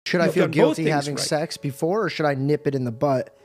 Should I feel guilty having sex before, or should I nip it in the butt?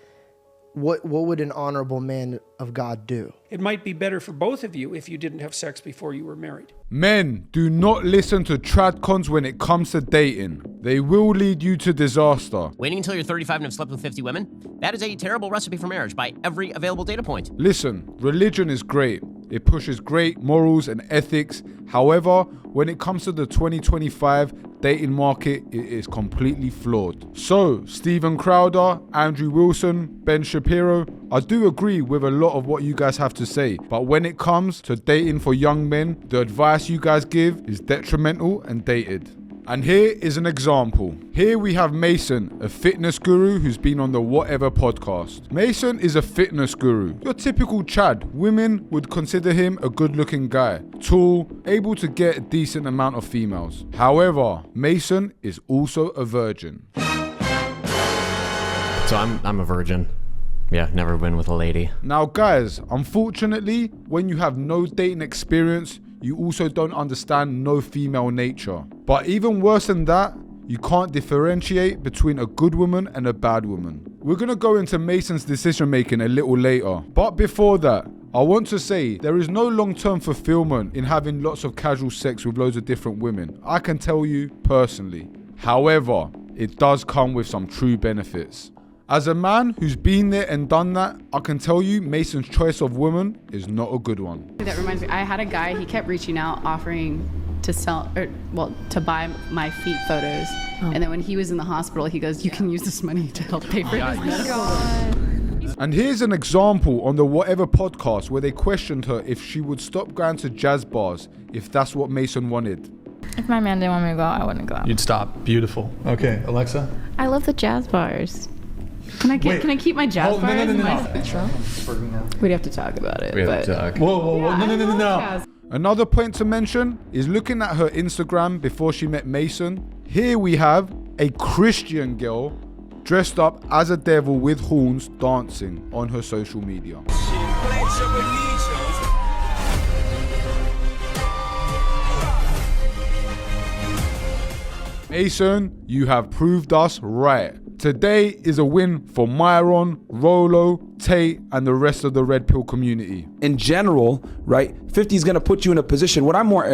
What would an honorable man of God do? It might be better for both of you if you didn't have sex before you were married. Men, do not listen to tradcons when it comes to dating. They will lead you to disaster. Waiting until you're 35 and have slept with 50 women? That is a terrible recipe for marriage by every available data point. Listen, religion is great. It pushes great morals and ethics. However, when it comes to the 2025 dating market, it is completely flawed. So, Steven Crowder, Andrew Wilson, Ben Shapiro, I do agree with a lot of what you guys have to say. But when it comes to dating for young men, the advice you guys give is detrimental and dated. And here is an example. Here we have Mason, a fitness guru who's been on the Whatever podcast. Mason is a fitness guru. Your typical Chad. Women would consider him a good-looking guy. Tall, able to get a decent amount of females. However, Mason is also a virgin. So I'm a virgin. Yeah, never been with a lady. Now guys, unfortunately, when you have no dating experience, you also don't understand no female nature. But even worse than that, you can't differentiate between a good woman and a bad woman. We're gonna go into Mason's decision making a little later. But before that, I want to say there is no long-term fulfillment in having lots of casual sex with loads of different women. I can tell you personally. However, it does come with some true benefits. As a man who's been there and done that, I can tell you Mason's choice of woman is not a good one. That reminds me, I had a guy, he kept reaching out, offering to to buy my feet photos. Oh. And then when he was in the hospital, he goes, you can use this money to help pay for his medical. And here's an example on the Whatever podcast where they questioned her if she would stop going to jazz bars if that's what Mason wanted. If my man didn't want me to go out, I wouldn't go out. You'd stop. Beautiful. Okay, Alexa? I love the jazz bars. Can I keep my jazz bars? No. We'd have to talk about it. We have to talk. Whoa, Yeah, no. Another point to mention is looking at her Instagram before she met Mason. Here we have a Christian girl dressed up as a devil with horns dancing on her social media. Mason, you have proved us right. Today is a win for Myron, Rolo, Tate, and the rest of the Red Pill community. In general, right, 50 is going to put you in a position. What I'm more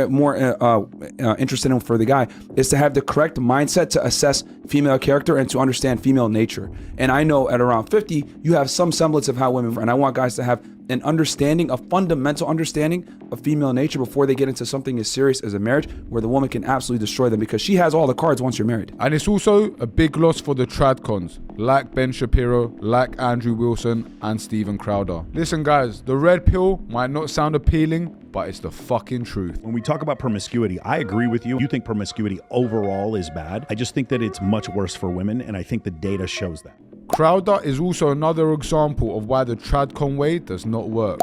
interested in for the guy is to have the correct mindset to assess female character and to understand female nature. And I know at around 50, you have some semblance of how women, and I want guys to have an understanding, a fundamental understanding of female nature before they get into something as serious as a marriage where the woman can absolutely destroy them because she has all the cards once you're married. And it's also a big loss for the tradcons, like Ben Shapiro, like Andrew Wilson, and Steven Crowder. Listen guys, the red pill might not sound appealing, but it's the fucking truth. When we talk about promiscuity, I agree with you. You think promiscuity overall is bad. I just think that it's much worse for women, and I think the data shows that. Crowder is also another example of why the tradcon way does not work.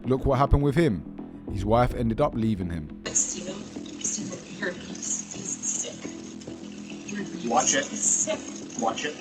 Look what happened with him. His wife ended up leaving him. Steven, he's sick. Watch it. Watch it.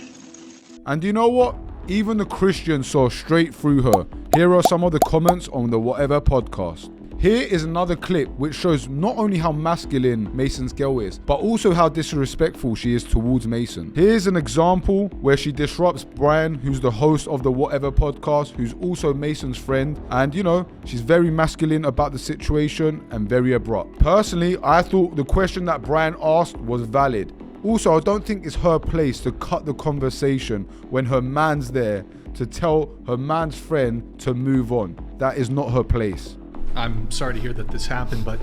And you know what? Even the Christians saw straight through her. Here are some of the comments on the Whatever podcast. Here is another clip which shows not only how masculine Mason's girl is, but also how disrespectful she is towards Mason. Here's an example where she disrupts Brian, who's the host of the Whatever podcast, who's also Mason's friend. And you know, she's very masculine about the situation and very abrupt. Personally, I thought the question that Brian asked was valid. Also, I don't think it's her place to cut the conversation when her man's there to tell her man's friend to move on. That is not her place. I'm sorry to hear that this happened, but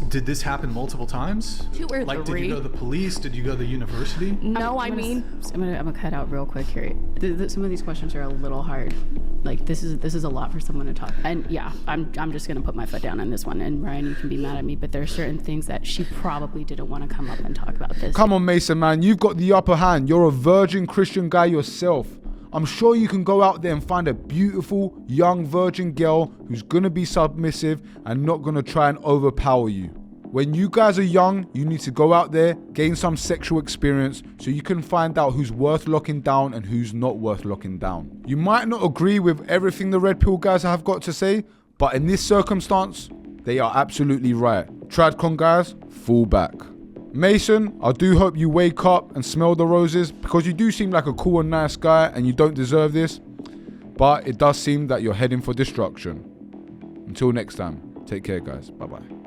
did this happen multiple times? 2 or 3. Like, did you go to the police? Did you go to the university? No, I'm gonna cut out real quick here. Some of these questions are a little hard. Like this is a lot for someone to talk. And yeah, I'm just gonna put my foot down on this one. And Ryan, you can be mad at me, but there are certain things that she probably didn't want to come up and talk about this. Come on, Mason, man, you've got the upper hand. You're a virgin Christian guy yourself. I'm sure you can go out there and find a beautiful, young virgin girl who's gonna be submissive and not gonna try and overpower you. When you guys are young, you need to go out there, gain some sexual experience so you can find out who's worth locking down and who's not worth locking down. You might not agree with everything the Red Pill guys have got to say, but in this circumstance, they are absolutely right. Tradcon guys, fall back. Mason, I do hope you wake up and smell the roses, because you do seem like a cool and nice guy and you don't deserve this. But it does seem that you're heading for destruction. Until next time, take care, guys. Bye-bye.